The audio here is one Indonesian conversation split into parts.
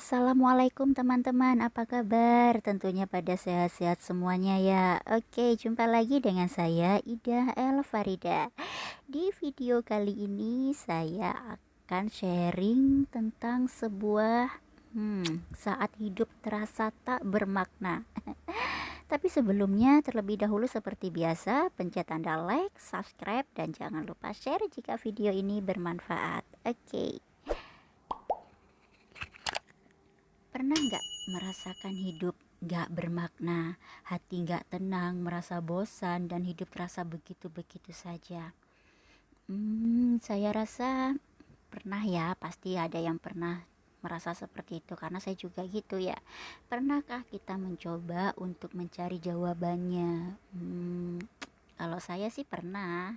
Assalamualaikum teman-teman, apa kabar? Tentunya pada sehat-sehat semuanya ya. Oke, jumpa lagi dengan saya Ida El Farida. Di video kali ini saya akan sharing tentang sebuah saat hidup terasa tak bermakna. Tapi sebelumnya terlebih dahulu seperti biasa, pencet tanda like, subscribe, dan jangan lupa share jika video ini bermanfaat. Oke. Pernah nggak merasakan hidup nggak bermakna, hati nggak tenang, merasa bosan, dan hidup terasa begitu-begitu saja? Saya rasa pernah ya, pasti ada yang pernah merasa seperti itu, karena saya juga gitu ya. Pernahkah kita mencoba untuk mencari jawabannya? Kalau saya sih pernah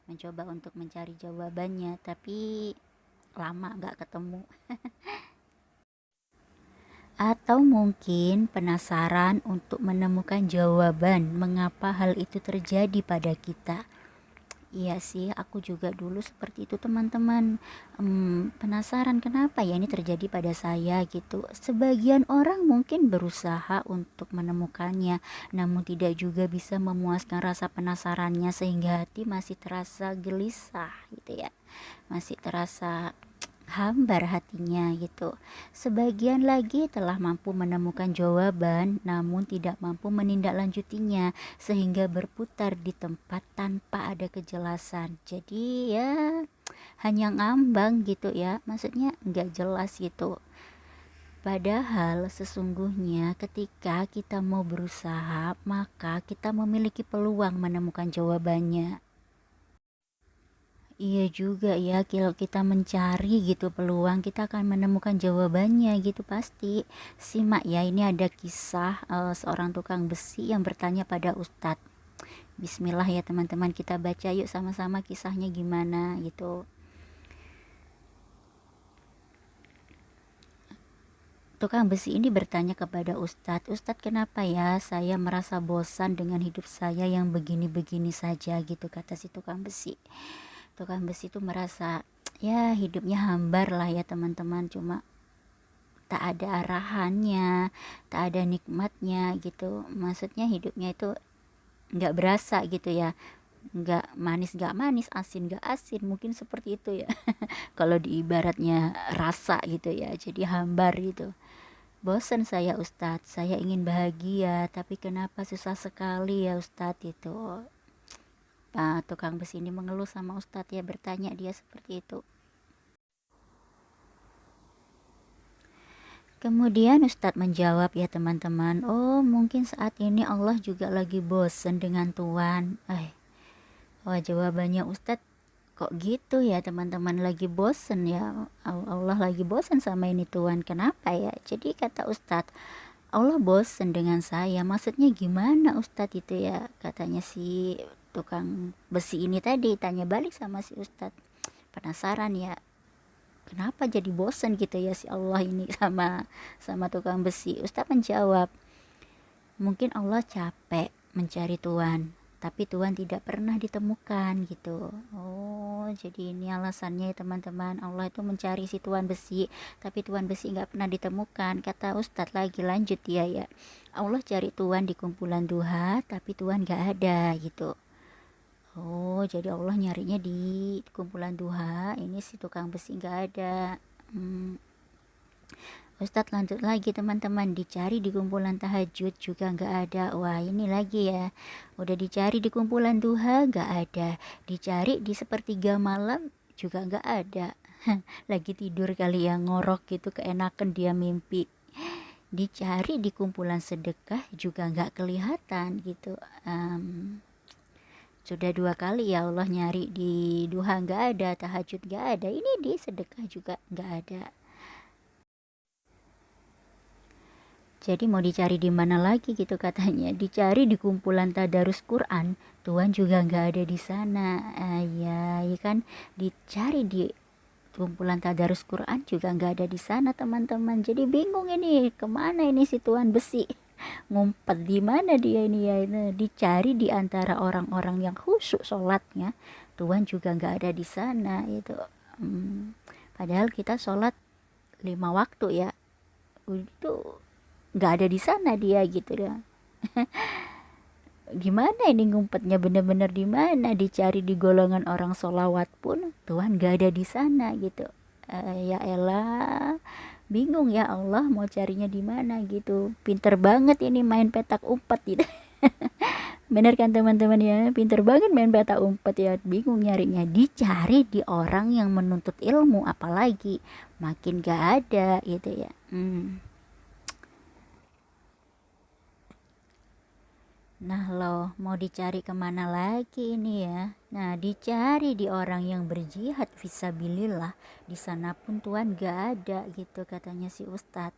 mencoba untuk mencari jawabannya, tapi lama nggak ketemu. Atau mungkin penasaran untuk menemukan jawaban mengapa hal itu terjadi pada kita. Iya sih, aku juga dulu seperti itu teman-teman. Penasaran kenapa ya ini terjadi pada saya gitu. Sebagian orang mungkin berusaha untuk menemukannya, namun tidak juga bisa memuaskan rasa penasarannya sehingga hati masih terasa gelisah gitu ya. Masih terasa hambar hatinya gitu. Sebagian lagi telah mampu menemukan jawaban namun tidak mampu menindaklanjutinya sehingga berputar di tempat tanpa ada kejelasan. Jadi ya hanya ngambang gitu ya, maksudnya nggak jelas gitu. Padahal sesungguhnya ketika kita mau berusaha, maka kita memiliki peluang menemukan jawabannya. Iya juga ya, kalau kita mencari gitu peluang, kita akan menemukan jawabannya gitu pasti. Simak ya, ini ada kisah seorang tukang besi yang bertanya pada Ustadz. Bismillah ya teman-teman, kita baca yuk sama-sama kisahnya gimana gitu. Tukang besi ini bertanya kepada Ustadz, Ustadz kenapa ya saya merasa bosan dengan hidup saya yang begini-begini saja gitu, kata si tukang besi. Tukang besi itu merasa ya hidupnya hambar lah ya teman-teman, cuma tak ada arahannya, tak ada nikmatnya gitu. Maksudnya hidupnya itu nggak berasa gitu ya, nggak manis, asin nggak asin, mungkin seperti itu ya. Kalau di ibaratnya rasa gitu ya, jadi hambar gitu. Bosan saya Ustadz, saya ingin bahagia, tapi kenapa susah sekali ya Ustadz itu. Nah, tukang besi ini mengeluh sama Ustadz ya, bertanya dia seperti itu. Kemudian Ustadz menjawab ya teman-teman, oh mungkin saat ini Allah juga lagi bosen dengan Tuhan. Wah jawabannya Ustadz kok gitu ya teman-teman, lagi bosen ya, Allah lagi bosen sama ini Tuhan, kenapa ya? Jadi kata Ustadz, Allah bosen dengan saya, maksudnya gimana Ustadz itu ya, katanya si tukang besi ini tadi tanya balik sama si Ustadz, penasaran ya kenapa jadi bosen gitu ya si Allah ini sama sama tukang besi. Ustadz menjawab, mungkin Allah capek mencari Tuhan, tapi Tuhan tidak pernah ditemukan gitu. Oh, jadi ini alasannya ya teman-teman. Allah itu mencari si Tuhan besi, tapi Tuhan besi nggak pernah ditemukan. Kata Ustadz lagi, lanjut dia ya. Allah cari Tuhan di kumpulan duha, tapi Tuhan nggak ada gitu. Oh, jadi Allah nyarinya di kumpulan duha. Ini si tukang besi nggak ada. Hmm, Ustadz lanjut lagi teman-teman, dicari di kumpulan tahajud juga nggak ada. Wah ini lagi ya, udah dicari di kumpulan duha nggak ada, dicari di sepertiga malam juga nggak ada. Lagi tidur kali ya, ngorok gitu, keenakan dia mimpi. Dicari di kumpulan sedekah juga nggak kelihatan gitu. Sudah dua kali ya Allah nyari, di duha nggak ada, tahajud nggak ada, ini di sedekah juga nggak ada. Jadi mau dicari di mana lagi gitu katanya. Dicari di kumpulan tadarus Quran, Tuhan juga nggak ada di sana. Ya kan, dicari di kumpulan tadarus Quran juga nggak ada di sana teman-teman. Jadi bingung ini kemana ini si Tuhan besi. Ngumpet di mana dia ini ya? Ini dicari di antara orang-orang yang khusyuk sholatnya, Tuhan juga nggak ada di sana itu. Padahal kita sholat 5 waktu ya, itu nggak ada di sana dia gitu ya. Gimana ini ngumpetnya, bener-bener di mana, dicari di golongan orang solawat pun Tuhan gak ada di sana gitu. Ya elah, bingung ya Allah mau carinya di mana gitu. Pinter banget ini main petak umpet gitu. Bener kan teman-teman ya, pinter banget main petak umpet ya, bingung nyarinya, dicari di orang yang menuntut ilmu apalagi, makin gak ada gitu ya. Nah loh, mau dicari kemana lagi ini ya? Nah, dicari di orang yang berjihad fisabilillah. Di sana pun Tuhan gak ada gitu katanya si Ustadz.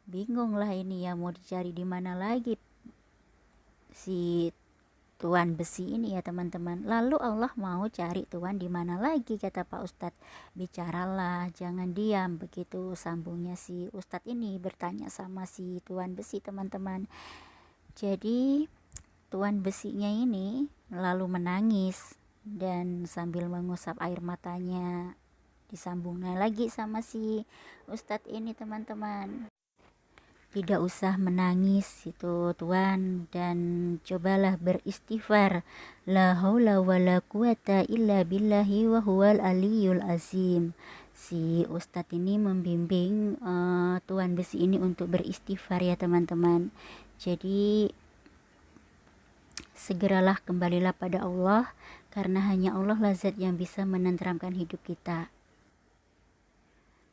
Bingung lah ini ya, mau dicari di mana lagi si tuan besi ini ya teman-teman. Lalu Allah mau cari tuan di mana lagi, kata Pak Ustadz. Bicaralah, jangan diam, begitu sambungnya si Ustadz ini bertanya sama si tuan besi teman-teman. Jadi tuan besinya ini lalu menangis dan sambil mengusap air matanya disambungnya lagi sama si Ustadz ini teman-teman. Tidak usah menangis itu tuan, dan cobalah beristighfar. La haula wala quwata illa billahi wa huwal aliyul azim. Si Ustadz ini membimbing tuan besi ini untuk beristighfar ya teman-teman. Jadi segeralah kembalilah pada Allah, karena hanya Allah lah zat yang bisa menenteramkan hidup kita.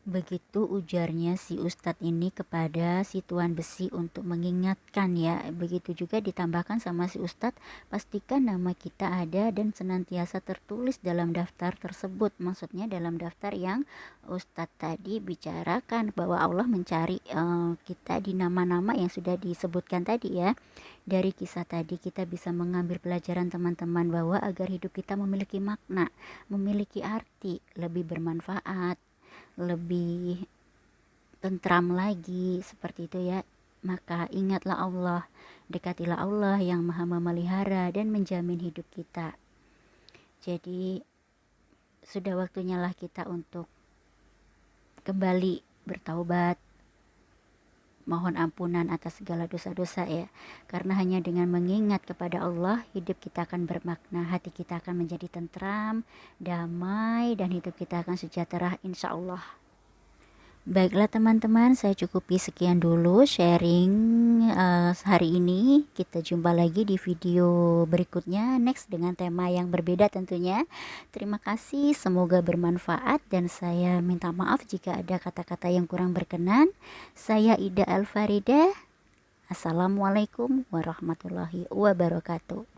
Begitu ujarnya si Ustadz ini kepada si tuan besi untuk mengingatkan ya. Begitu juga ditambahkan sama si Ustadz, pastikan nama kita ada dan senantiasa tertulis dalam daftar tersebut. Maksudnya dalam daftar yang Ustadz tadi bicarakan, bahwa Allah mencari kita di nama-nama yang sudah disebutkan tadi ya. Dari kisah tadi kita bisa mengambil pelajaran teman-teman, bahwa agar hidup kita memiliki makna, memiliki arti, lebih bermanfaat, lebih tentram lagi seperti itu ya, maka ingatlah Allah, dekatilah Allah yang maha memelihara dan menjamin hidup kita. Jadi sudah waktunya lah kita untuk kembali bertaubat, mohon ampunan atas segala dosa-dosa ya, karena hanya dengan mengingat kepada Allah, hidup kita akan bermakna, hati kita akan menjadi tentram, damai, dan hidup kita akan sejahtera insya Allah. Baiklah teman-teman, saya cukupi sekian dulu sharing hari ini. Kita jumpa lagi di video berikutnya, next dengan tema yang berbeda tentunya. Terima kasih, semoga bermanfaat, dan saya minta maaf jika ada kata-kata yang kurang berkenan. Saya Ida Alfarida. Assalamualaikum warahmatullahi wabarakatuh.